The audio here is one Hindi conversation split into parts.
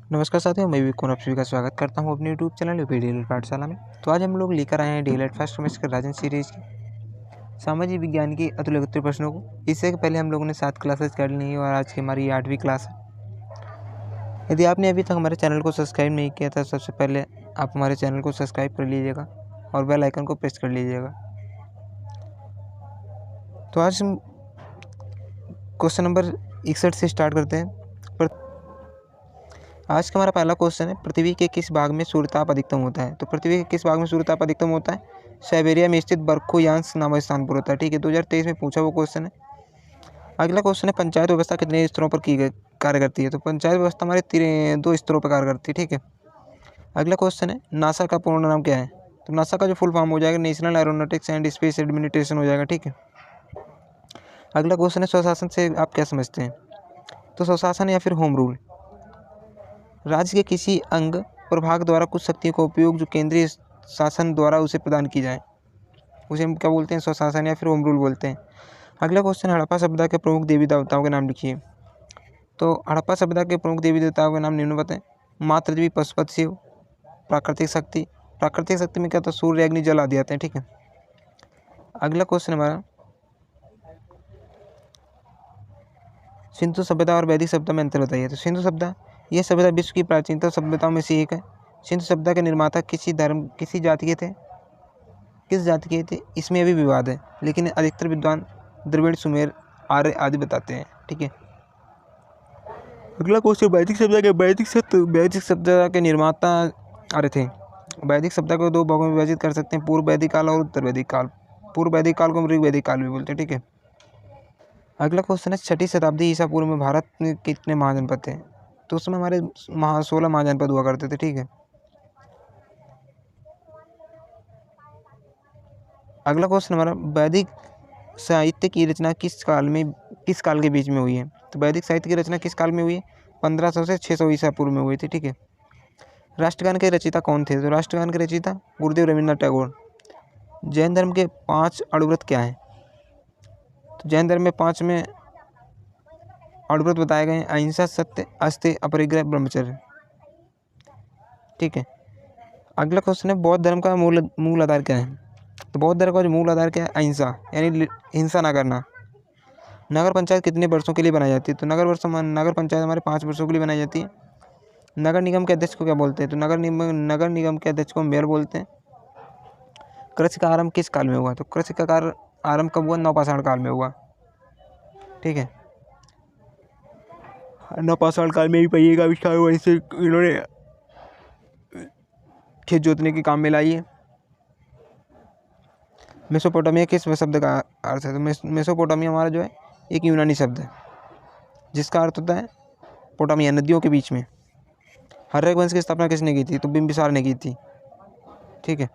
नमस्कार साथियों, मैं विकुन आप सभी का स्वागत करता हूं अपने यूट्यूब चैनल डीएलएड पाठशाला में। तो आज हम लोग लेकर आए हैं डीएलएड फर्स्ट सेमेस्टर राजन सीरीज की सामाजिक विज्ञान की अतुलनीय प्रश्नों को। इससे पहले हम लोगों ने 7 क्लासेस कर ली है और आज की हमारी 8वीं क्लास है। यदि आपने अभी तक हमारे चैनल को सब्सक्राइब नहीं किया था, सबसे पहले आप हमारे चैनल को सब्सक्राइब कर लीजिएगा और बेल आइकन को प्रेस कर लीजिएगा। तो आज हम क्वेश्चन नंबर 61 से स्टार्ट करते हैं। आज का हमारा पहला क्वेश्चन है, पृथ्वी के किस भाग में सूर्यताप अधिकतम होता है। तो पृथ्वी के किस भाग में सूर्यताप अधिकतम होता है? साइबेरिया में स्थित बर्खोयांस नामक स्थान पर होता है। ठीक है, 2023 में पूछा वो क्वेश्चन है। अगला क्वेश्चन है, पंचायत व्यवस्था कितने स्तरों पर कार्य करती है। तो पंचायत व्यवस्था हमारे 2 स्तरों पर कार्य करती है। ठीक है। अगला क्वेश्चन है, नासा का पूर्ण नाम क्या है। तो नासा का जो फुल फॉर्म हो जाएगा national aeronautics and space administration हो जाएगा। ठीक है। अगला क्वेश्चन है, स्वशासन से आप क्या समझते हैं। तो स्वशासन या फिर होम रूल, राज्य के किसी अंग प्रभाग द्वारा कुछ शक्तियों का उपयोग जो केंद्रीय शासन द्वारा उसे प्रदान की जाए, उसे हम क्या बोलते हैं, स्वशासन या फिर होम रूल बोलते हैं। अगला क्वेश्चन, हड़प्पा सभ्यता के प्रमुख देवी देवताओं के नाम लिखिए। तो हड़प्पा सभ्यता के प्रमुख देवी देवताओं के नाम निम्नवत हैं। मातृ देवी, पशुपति शिव। प्राकृतिक शक्ति, प्राकृतिक शक्ति में क्या होता है, सूर्य अग्नि जल आदि आते हैं। ठीक है। अगला क्वेश्चन हमारा, सिंधु सभ्यता और वैदिक सभ्यता में अंतर बताइए। तो सिंधु सभ्यता, यह सभ्यता विश्व की प्राचीनतम सभ्यताओं में से एक है। सिंधु सभ्यता के निर्माता किसी जाति के थे, किस जाति के थे, इसमें अभी विवाद है, लेकिन अधिकतर विद्वान द्रविड़, सुमेर, आर्य आदि बताते हैं। ठीक है। अगला क्वेश्चन, वैदिक सभ्यता के निर्माता आर्य थे। वैदिक सभ्यता को 2 भागों में विभाजित कर सकते हैं, पूर्व वैदिक काल और उत्तर वैदिक काल। पूर्व वैदिक काल को ऋग वैदिक काल भी बोलते हैं। ठीक है। अगला क्वेश्चन है, 6ठी शताब्दी ईसा पूर्व में भारत में कितने महाजनपद थे। तो उसमें हमारे 16 महाजनपद हुआ करते थे। ठीक है। अगला क्वेश्चन हमारा, वैदिक साहित्य की रचना किस काल के बीच में हुई है। तो वैदिक साहित्य की रचना किस काल में हुई है, 1500 से 600 ईसा पूर्व में हुई थी। ठीक है। राष्ट्रगान के रचयिता कौन थे। तो राष्ट्रगान के रचयिता गुरुदेव रविन्द्रनाथ टैगोर। जैन धर्म के 5 अणुव्रत क्या हैं। तो जैन धर्म में 5 में अणुव्रत बताए गए हैं, अहिंसा, सत्य, अस्तेय, अपरिग्रह, ब्रह्मचर्य। ठीक है। अगला क्वेश्चन है, बौद्ध धर्म का मूल आधार क्या है। तो बौद्ध धर्म का जो मूल आधार क्या है, अहिंसा, यानी हिंसा ना करना। नगर पंचायत कितने वर्षों के लिए बनाई जाती है। तो नगर पंचायत हमारे 5 वर्षों के लिए बनाई जाती है। नगर निगम के अध्यक्ष को क्या बोलते हैं। तो नगर निगम के अध्यक्ष को मेयर बोलते हैं। कृषि का आरंभ किस काल में हुआ। तो कृषि का आरंभ कब हुआ, नवपाषाण काल में हुआ। ठीक है। नवपाषाण काल में ही पहिए का आविष्कार हुआ, इससे इन्होंने खेत जोतने के काम में लाई है। मेसोपोटामिया किस शब्द का अर्थ है। तो मेसोपोटामिया हमारा जो है एक यूनानी शब्द है, जिसका अर्थ होता है पोटामिया, नदियों के बीच में। हर्यक वंश की स्थापना किसने की थी। तो बिम्बिसार ने की थी। ठीक है।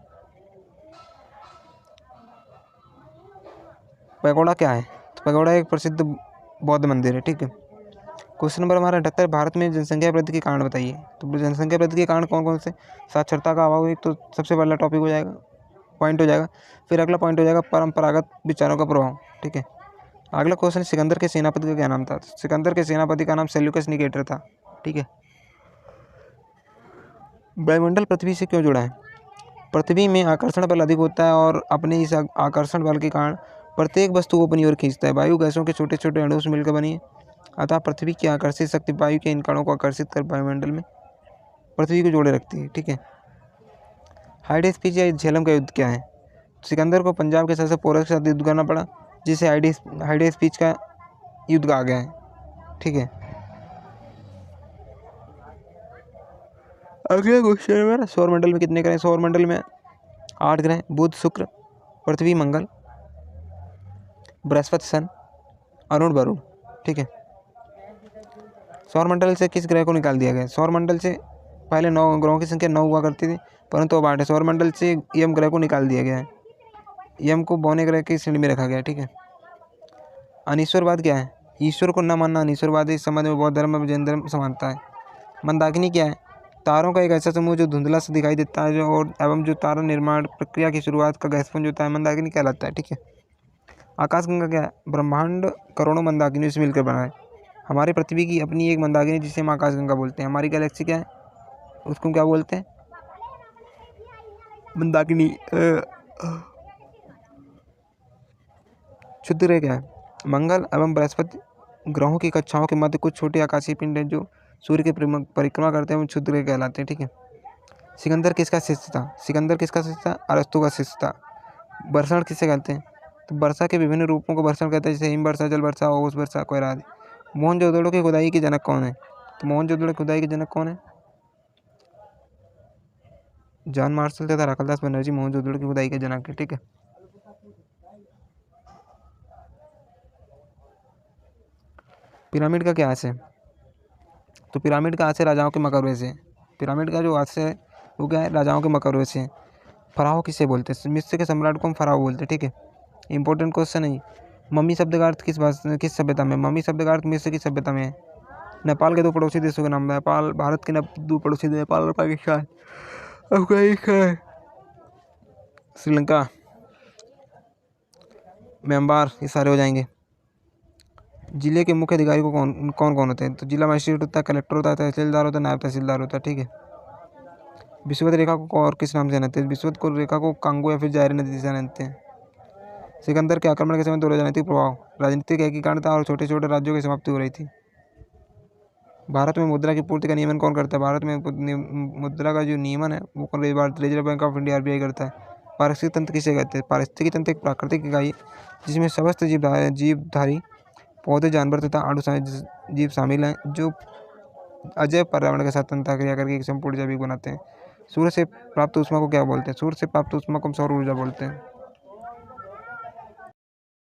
पैगोडा क्या है। तो पैगोडा एक प्रसिद्ध बौद्ध मंदिर है। ठीक है। क्वेश्चन नंबर हमारा 78, भारत में जनसंख्या वृद्धि के कारण बताइए। तो जनसंख्या वृद्धि के कारण कौन कौन से। साक्षरता का अभाव एक तो सबसे पहला टॉपिक हो जाएगा, पॉइंट हो जाएगा। फिर अगला पॉइंट हो जाएगा, परंपरागत विचारों का प्रभाव। ठीक है। अगला क्वेश्चन, सिकंदर के सेनापति का क्या नाम था। सिकंदर के सेनापति का नाम सेल्यूकस निकेटर था। ठीक है। वायुमंडल पृथ्वी से क्यों जुड़ा है। पृथ्वी में आकर्षण बल अधिक होता है और अपने इस आकर्षण बल के कारण प्रत्येक वस्तु को अपनी ओर खींचता है। वायु गैसों के छोटे छोटे अणुओं से मिलकर बनी है, अतः पृथ्वी की आकर्षित शक्ति वायु के इन कणों को आकर्षित कर वायुमंडल में पृथ्वी को जोड़े रखती है। ठीक है। हाइडेस पीच या झेलम का युद्ध क्या है। सिकंदर को पंजाब के सबसे पोरस के साथ युद्ध करना पड़ा, जिसे हाइडेस पीच का युद्ध कहा गया है। ठीक है। अगला क्वेश्चन है मेरा, सौरमंडल में कितने ग्रह। सौरमंडल में 8 ग्रह, बुध, शुक्र, पृथ्वी, मंगल, बृहस्पति, सन, अरुण, वरुण। ठीक है। सौरमंडल से किस ग्रह को निकाल दिया गया। सौरमंडल से पहले 9 ग्रहों की संख्या 9 हुआ करती थी, परंतु अब 8 है। सौरमंडल से यम ग्रह को निकाल दिया गया है, यम को बौने ग्रह की श्रेणी में रखा गया है। ठीक है। अनीश्वरवाद क्या है। ईश्वर को न मानना अनीश्वरवाद है। इस संबंध में बौद्ध धर्म और जैन धर्म समानता है। मंदाकिनी क्या है। तारों का एक ऐसा समूह जो धुंधला से दिखाई देता है एवं जो तारा निर्माण प्रक्रिया की शुरुआत का गैसपुंज होता है, मंदाकिनी कहलाता है। ठीक है। आकाशगंगा क्या है। ब्रह्मांड करोड़ों मंदाकिनियों से मिलकर बना है। हमारी पृथ्वी की अपनी एक मंदाकिनी जिसे हम आकाशगंगा बोलते हैं। हमारी गैलेक्सी क्या है, उसको क्या बोलते हैं, मंदाकिनी। क्षुद्र ग्रह क्या है, मंगल एवं बृहस्पति ग्रहों की कक्षाओं के मध्य कुछ छोटे आकाशीय पिंड हैं जो सूर्य की परिक्रमा करते हैं, वो क्षुद्र ग्रह कहलाते हैं। ठीक है। सिकंदर किसका शिष्य था, सिकंदर किसका शिष्य था, अरस्तु का शिष्य था। बर्षण किसे कहते हैं, तो वर्षा के विभिन्न रूपों को बर्षण कहते हैं, जैसे हिम वर्षा, जल वर्षा, ओस वर्षा, कोयला आदि। मोहनजोदड़ो की खुदाई के जनक कौन है, तो मोहनजोदड़ो की खुदाई के जनक कौन है, जॉन मार्शल तथा राखलदास बनर्जी मोहनजोदड़ो की खुदाई के जनक है। ठीक है। पिरामिड का क्या आशय है, तो पिरामिड का आशय राजाओं के मकबरे से। पिरामिड का जो आशय है वो क्या है, राजाओं के मकबरे से। फराहो किसे बोलते हैं, मिस्र के सम्राट को हम फराहो बोलते हैं। ठीक है। इंपॉर्टेंट क्वेश्चन है। मम्मी शब्द का अर्थ किस सभ्यता में, मम्मी शब्द का अर्थ मिस्र की सभ्यता में है। नेपाल के दो पड़ोसी देशों के नाम, नेपाल, भारत के दो पड़ोसी नेपाल और पाकिस्तान, अफगानिस्तान, श्रीलंका, म्यांमार, ये सारे हो जाएंगे। जिले के मुख्य अधिकारी को कौन कौन होते हैं, तो जिला मजिस्ट्रेट होता है, कलेक्टर होता है, तहसीलदार होता है, नायब तहसीलदार होता है। ठीक है। विषुवत रेखा को और किस नाम से जानते हैं, विषुवत को रेखा को कांगो या फिर जायरी नदी से जानते हैं। सिकंदर के आक्रमण के समय दो राजनीतिक प्रभाव, राजनीतिक एकीकरण था और छोटे छोटे राज्यों की समाप्ति हो रही थी। भारत में मुद्रा की पूर्ति का नियमन कौन करता है, भारत में मुद्रा का जो नियमन है वो reserve bank of India RBI करता है। पारिस्थितिक तंत्र किसे कहते हैं, पारिस्थितिकी तंत्र एक प्राकृतिक इकाई है जिसमें समस्त जीवधारी पौधे, जानवर तथा आड़ू जीव शामिल हैं जो अजैव पर्यावरण के साथ अंतःक्रिया करके एक संपूर्ण जैविक बनाते हैं। सूर्य से प्राप्त ऊष्मा को क्या बोलते हैं, सूर्य से प्राप्त ऊष्मा को हम सौर ऊर्जा बोलते हैं।